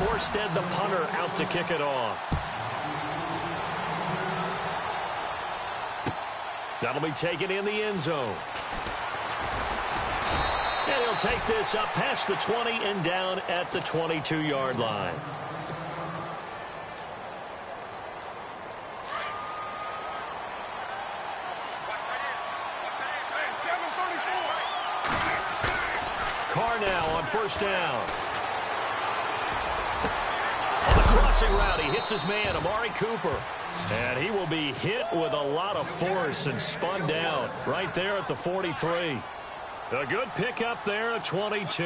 Morstead, the punter, out to kick it off. That'll be taken in the end zone. And he'll take this up past the 20 and down at the 22-yard line. Carr now on first down. On the crossing route, he hits his man, Amari Cooper. And he will be hit with a lot of force and spun down right there at the 43. A good pickup there at 22.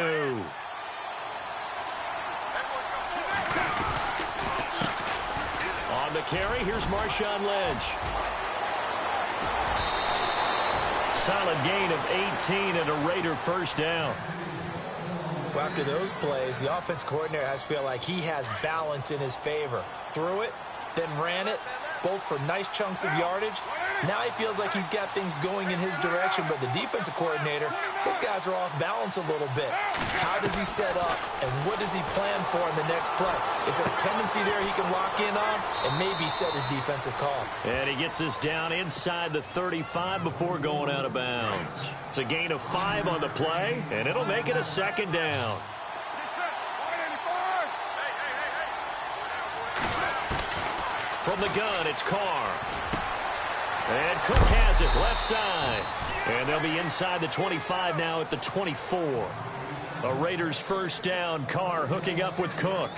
On the carry, here's Marshawn Lynch. Solid gain of 18 and a Raider first down. Well, after those plays, the offense coordinator has to feel like he has balance in his favor. Threw it, then ran it, both for nice chunks of yardage. Now he feels like he's got things going in his direction, but the defensive coordinator, his guys are off balance a little bit. How does he set up, and what does he plan for in the next play? Is there a tendency there he can lock in on and maybe set his defensive call? And he gets this down inside the 35 before going out of bounds. It's a gain of 5 on the play, and it'll make it a second down. From the gun, it's Carr. And Cook has it left side. And they'll be inside the 25 now at the 24. A Raiders first down. Carr hooking up with Cook.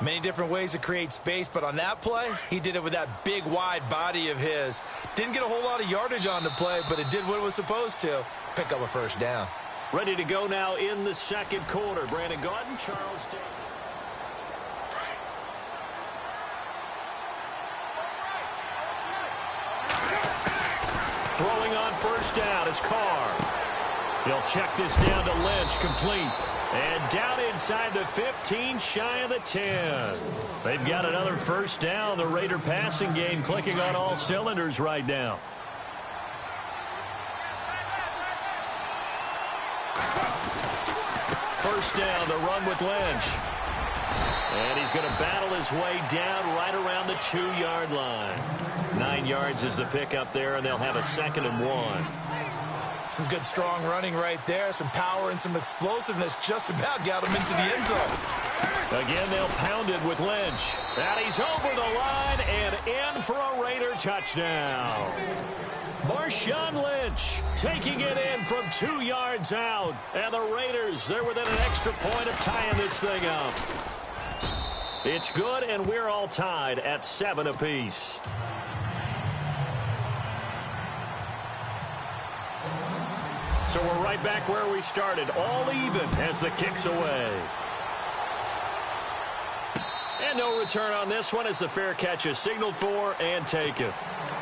Many different ways to create space, but on that play, he did it with that big, wide body of his. Didn't get a whole lot of yardage on the play, but it did what it was supposed to. Pick up a first down. Ready to go now in the second quarter. Brandon Gaudin, Charles Davis. Throwing on first down is Carr. He'll check this down to Lynch, complete. And down inside the 15, shy of the 10. They've got another first down. The Raider passing game clicking on all cylinders right now. First down, the run with Lynch. And he's going to battle his way down right around the 2-yard line. 9 yards is the pickup there, and they'll have a 2nd and 1. Some good, strong running right there. Some power and some explosiveness just about got him into the end zone. Again, they'll pound it with Lynch. And he's over the line and in for a Raider touchdown. Marshawn Lynch taking it in from 2 yards out. And the Raiders, they're within an extra point of tying this thing up. It's good, and we're all tied at 7 apiece. So we're right back where we started, all even as the kick's away. And no return on this one as the fair catch is signaled for and taken.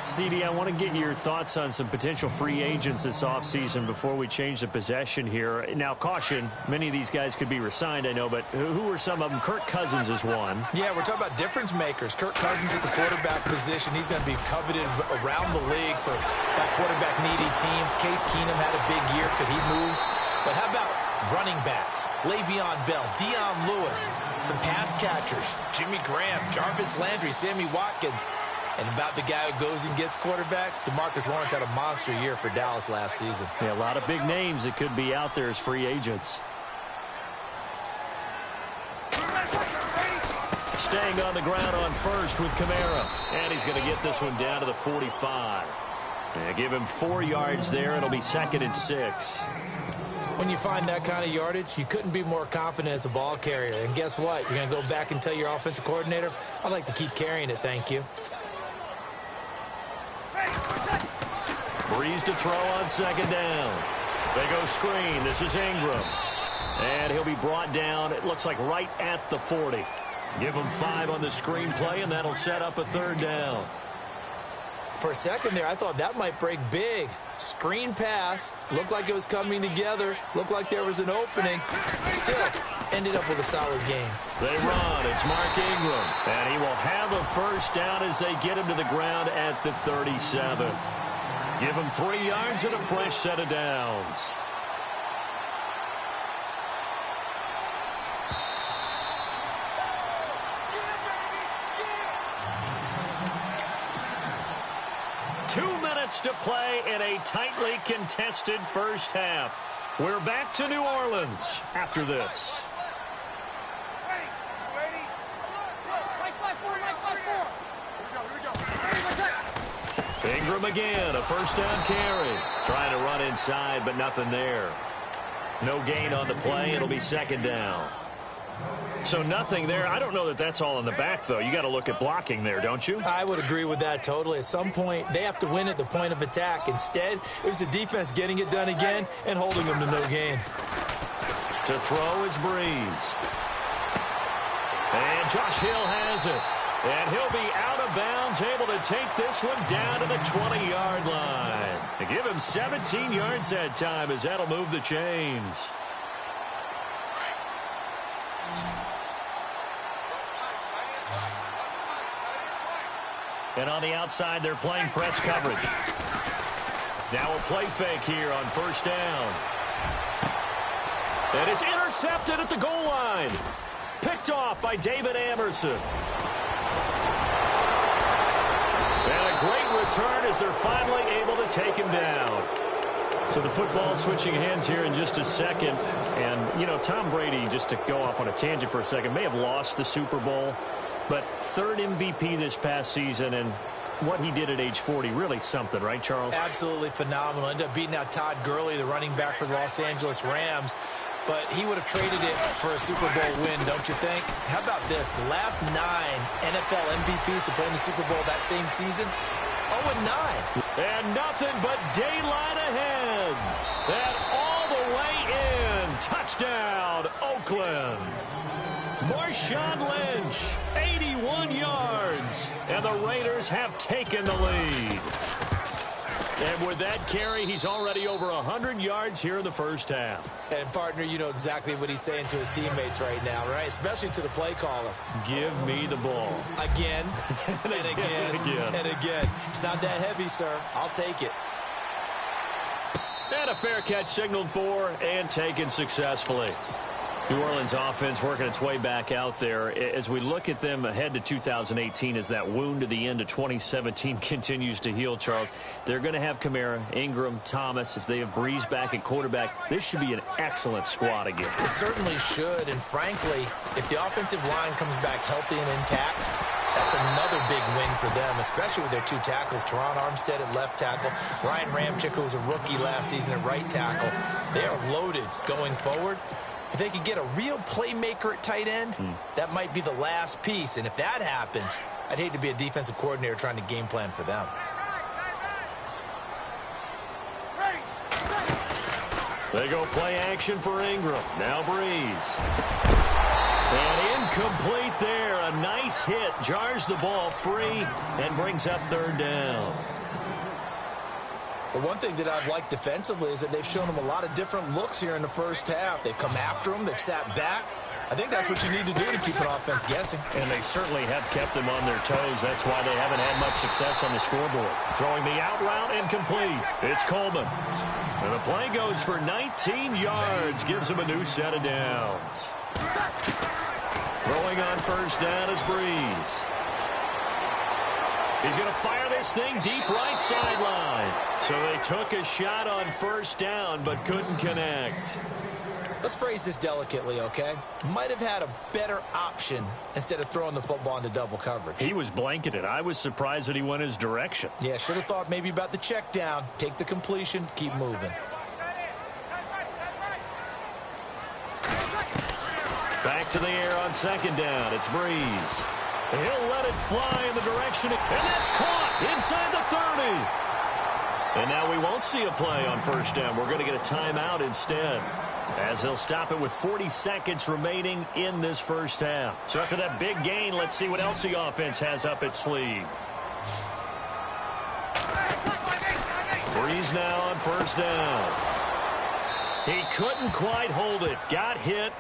CD, I want to get your thoughts on some potential free agents this offseason before we change the possession here. Now, caution, many of these guys could be re-signed, I know, but who are some of them? Kirk Cousins is one. Yeah, we're talking about difference makers. Kirk Cousins at the quarterback position. He's going to be coveted around the league for that quarterback-needy teams. Case Keenum had a big year. Could he move? But how about running backs? Le'Veon Bell, Dion Lewis, some pass catchers, Jimmy Graham, Jarvis Landry, Sammy Watkins. And about the guy who goes and gets quarterbacks, DeMarcus Lawrence had a monster year for Dallas last season. Yeah, a lot of big names that could be out there as free agents. Staying on the ground on first with Kamara. And he's going to get this one down to the 45. And give him 4 yards there. It'll be 2nd and 6. When you find that kind of yardage, you couldn't be more confident as a ball carrier. And guess what? You're going to go back and tell your offensive coordinator, I'd like to keep carrying it, thank you. Breeze to throw on 2nd down. They go screen. This is Ingram. And he'll be brought down, it looks like right at the 40. Give him 5 on the screen play, and that'll set up a 3rd down. For a second there, I thought that might break big. Screen pass. Looked like it was coming together. Looked like there was an opening. Still ended up with a solid game. They run. It's Mark Ingram. And he will have a first down as they get him to the ground at the 37. Give him 3 yards and a fresh set of downs. 2 minutes to play in a tightly contested first half. We're back to New Orleans after this. Ingram again, a first down carry. Trying to run inside, but nothing there. No gain on the play. It'll be second down. So nothing there. I don't know that that's all in the back, though. You got to look at blocking there, don't you? I would agree with that totally. At some point, they have to win at the point of attack. Instead, it was the defense getting it done again and holding them to no gain. To throw is Breeze. And Josh Hill has it. And he'll be out of bounds, able to take this one down to the 20-yard line. To give him 17 yards that time, as that'll move the chains. And on the outside, they're playing press coverage. Now a play fake here on first down. And it's intercepted at the goal line. Picked off by David Amerson. And a great return as they're finally able to take him down. So the football switching hands here in just a second. And, you know, Tom Brady, just to go off on a tangent for a second, may have lost the Super Bowl. But third MVP this past season, and what he did at age 40, really something, right, Charles? Absolutely phenomenal. Ended up beating out Todd Gurley, the running back for the Los Angeles Rams. But he would have traded it for a Super Bowl win, don't you think? How about this? The last 9 NFL MVPs to play in the Super Bowl that same season, 0-9. And nothing but daylight ahead. And all the way in. Touchdown, Oakland. Marshawn Lynch, 81 yards. And the Raiders have taken the lead. And with that carry, he's already over 100 yards here in the first half. And, partner, you know exactly what he's saying to his teammates right now, right? Especially to the play caller. Give me the ball. Again, and again, and again. It's not that heavy, sir. I'll take it. And a fair catch signaled for and taken successfully. New Orleans offense working its way back out there. As we look at them ahead to 2018, as that wound to the end of 2017 continues to heal, Charles, they're going to have Kamara, Ingram, Thomas. If they have Breeze back at quarterback, this should be an excellent squad again. It certainly should, and frankly, if the offensive line comes back healthy and intact, that's another big win for them, especially with their 2 tackles, Teron Armstead at left tackle, Ryan Ramczyk, who was a rookie last season at right tackle. They are loaded going forward. If they could get a real playmaker at tight end, that might be the last piece. And if that happens, I'd hate to be a defensive coordinator trying to game plan for them. They go play action for Ingram. Now Breeze. And incomplete there. A nice hit. Jars the ball free and brings up third down. But one thing that I've liked defensively is that they've shown them a lot of different looks here in the first half. They've come after them. They've sat back. I think that's what you need to do to keep an offense guessing. And they certainly have kept them on their toes. That's why they haven't had much success on the scoreboard. Throwing the out route incomplete. It's Coleman. And the play goes for 19 yards. Gives him a new set of downs. Throwing on first down is Breeze. He's going to fire this thing deep right sideline. So they took a shot on first down but couldn't connect. Let's phrase this delicately, okay? Might have had a better option instead of throwing the football into double coverage. He was blanketed. I was surprised that he went his direction. Yeah, should have thought maybe about the check down. Take the completion, keep moving. Back to the air on second down. It's Breeze. He'll let it fly in the direction, and that's caught inside the 30. And now we won't see a play on first down. We're going to get a timeout instead, as he'll stop it with 40 seconds remaining in this first half. So after that big gain, let's see what else the offense has up its sleeve. Breeze now on first down. He couldn't quite hold it. Got hit.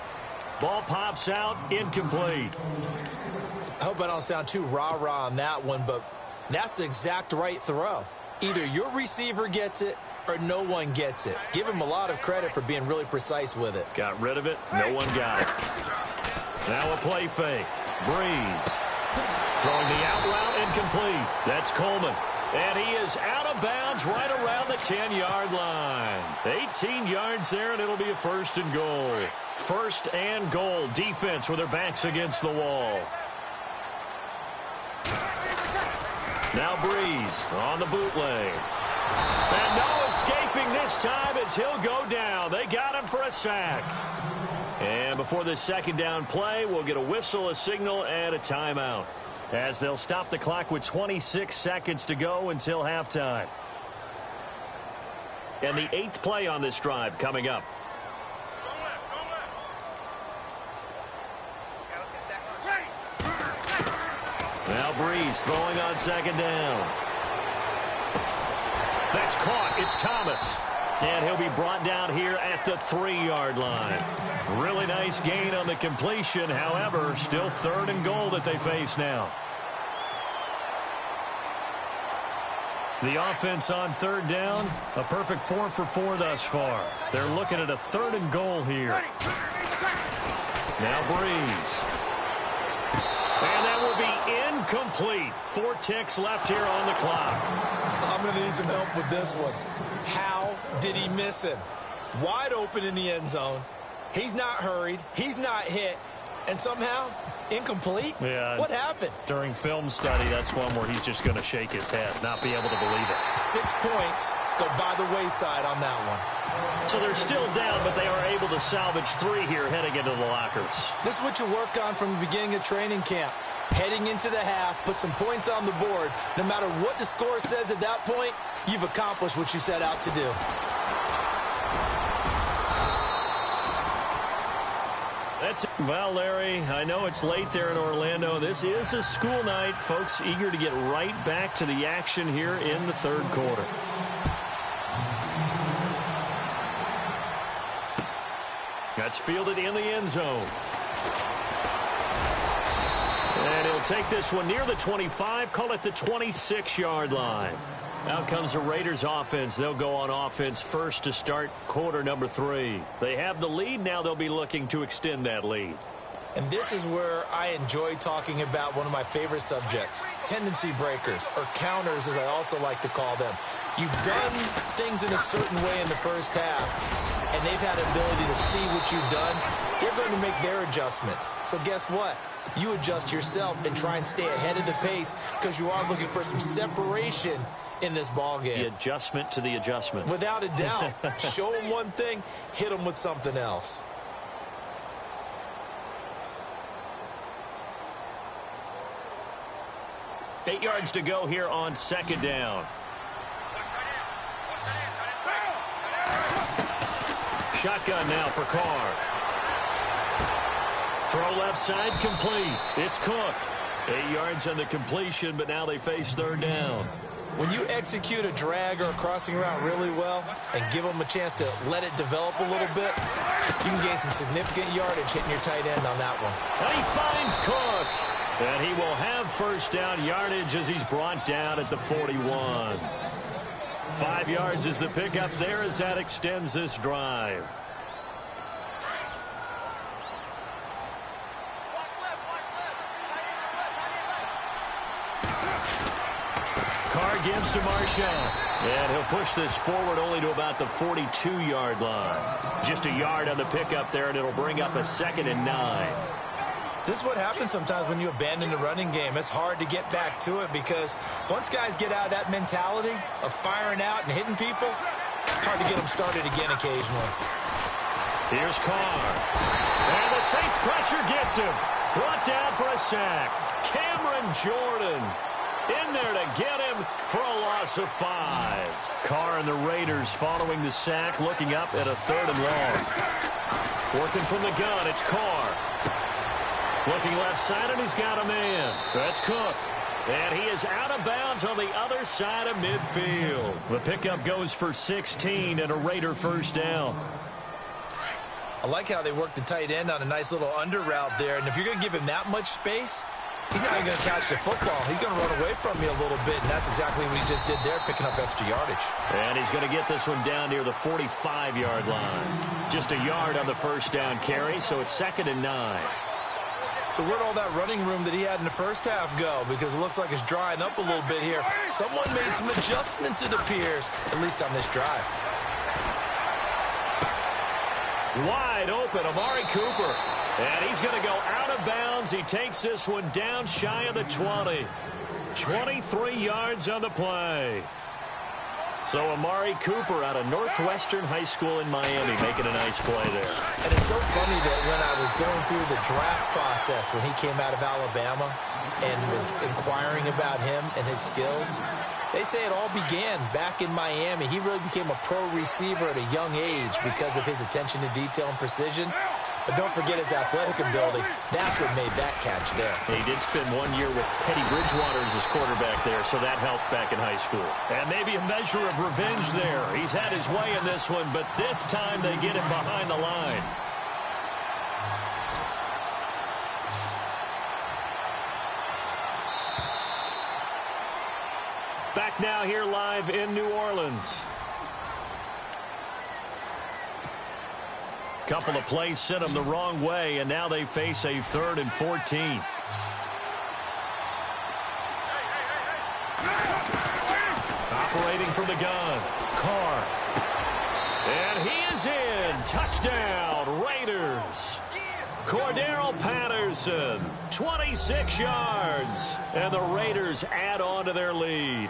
Ball pops out, incomplete. I hope I don't sound too rah-rah on that one, but that's the exact right throw. Either your receiver gets it or no one gets it. Give him a lot of credit for being really precise with it. Got rid of it. No one got it. Now a play fake. Breeze. Throwing the out route incomplete. That's Coleman. And he is out of bounds right around the 10-yard line. 18 yards there, and it'll be a first and goal. First and goal. Defense with their backs against the wall. Now Breeze on the bootleg. And no escaping this time as he'll go down. They got him for a sack. And before this second down play, we'll get a whistle, a signal, and a timeout, as they'll stop the clock with 26 seconds to go until halftime. And the 8th play on this drive coming up. Now Breeze throwing on second down. That's caught. It's Thomas. And he'll be brought down here at the 3-yard line. Really nice gain on the completion. However, still third and goal that they face now. The offense on third down, a perfect 4 for 4 thus far. They're looking at a third and goal here. Now Breeze. And that will be incomplete. 4 ticks left here on the clock. I'm going to need some help with this one. How did he miss him? Wide open in the end zone. He's not hurried. He's not hit. And somehow, incomplete? Yeah. What happened? During film study, that's one where he's just going to shake his head, not be able to believe it. 6 points go by the wayside on that one. So they're still down, but they are able to salvage 3 here heading into the lockers. This is what you work on from the beginning of training camp. Heading into the half, put some points on the board. No matter what the score says at that point, you've accomplished what you set out to do. That's it. Well, Larry, I know it's late there in Orlando. This is a school night. Folks eager to get right back to the action here in the third quarter. That's fielded in the end zone. And he'll take this one near the 25, call it the 26-yard line. Out comes the Raiders offense. They'll go on offense first to start quarter number 3. They have the lead. Now they'll be looking to extend that lead. And this is where I enjoy talking about one of my favorite subjects, tendency breakers, or counters as I also like to call them. You've done things in a certain way in the first half, and they've had the ability to see what you've done. They're going to make their adjustments. So guess what? You adjust yourself and try and stay ahead of the pace because you are looking for some separation in this ball game. The adjustment to the adjustment. Without a doubt. Show them one thing, hit them with something else. Eight yards to go here on second down. Shotgun now for Carr. Throw left side complete. It's Cook. 8 yards on the completion, but now they face third down. When you execute a drag or a crossing route really well and give them a chance to let it develop a little bit, you can gain some significant yardage hitting your tight end on that one. And he finds Cook. And he will have first down yardage as he's brought down at the 41. 5 yards is the pickup there as that extends this drive. Carr gives to Marshall. And he'll push this forward only to about the 42-yard line. Just a yard on the pickup there, and it'll bring up a 2nd and 9. This is what happens sometimes when you abandon the running game. It's hard to get back to it because once guys get out of that mentality of firing out and hitting people, hard to get them started again occasionally. Here's Carr. And the Saints pressure gets him. Brought down for a sack. Cameron Jordan in there to get him for a loss of 5. Carr and the Raiders following the sack, looking up at a 3rd and long. Working from the gun, it's Carr. Looking left side, and he's got a man. That's Cook. And he is out of bounds on the other side of midfield. The pickup goes for 16 and a Raider first down. I like how they work the tight end on a nice little under route there. And if you're going to give him that much space, he's not even going to catch the football. He's going to run away from you a little bit, and that's exactly what he just did there, picking up extra yardage. And he's going to get this one down near the 45-yard line. Just a yard on the first down carry, so it's 2nd and 9. So where'd all that running room that he had in the first half go? Because it looks like it's drying up a little bit here. Someone made some adjustments, it appears, at least on this drive. Wide open, Amari Cooper. And he's going to go out of bounds. He takes this one down shy of the 20. 23 yards on the play. So Amari Cooper out of Northwestern High School in Miami making a nice play there. And it's so funny that when I was going through the draft process when he came out of Alabama and was inquiring about him and his skills, they say it all began back in Miami. He really became a pro receiver at a young age because of his attention to detail and precision. But don't forget his athletic ability. That's what made that catch there. He did spend 1 year with Teddy Bridgewater as his quarterback there, so that helped back in high school. And maybe a measure of revenge there. He's had his way in this one, but this time they get him behind the line. Back now here live in New Orleans. Couple of plays sent them the wrong way, and now they face a 3rd and 14. Operating from the gun, Carr. And he is in. Touchdown, Raiders. Cordero Patterson, 26 yards. And the Raiders add on to their lead.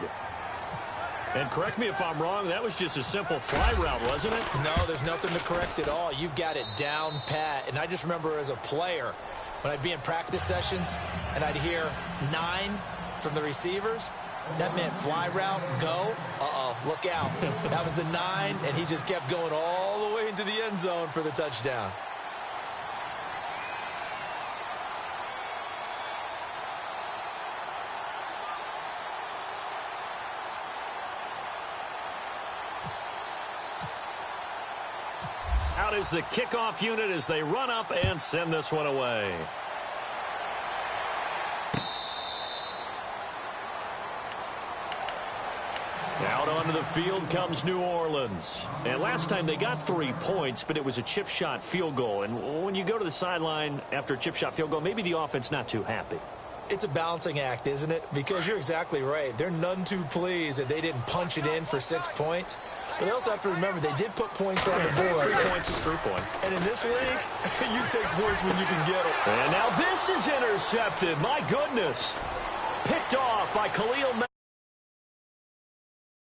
And correct me if I'm wrong, that was just a simple fly route, wasn't it? No, there's nothing to correct at all. You've got it down pat. And I just remember as a player, when I'd be in practice sessions and I'd hear 9 from the receivers, that meant fly route, go. Uh-oh, look out. That was the 9, and he just kept going all the way into the end zone for the touchdown. Out is the kickoff unit as they run up and send this one away. Out onto the field comes New Orleans. And last time they got 3 points, but it was a chip shot field goal. And when you go to the sideline after a chip shot field goal, maybe the offense not too happy. It's a balancing act, isn't it? Because you're exactly right. They're none too pleased that they didn't punch it in for 6 points. But they also have to remember they did put points on the board. 3 points is 3 points. And in this league, you take points when you can get them. And now this is intercepted. My goodness. Picked off by Khalil.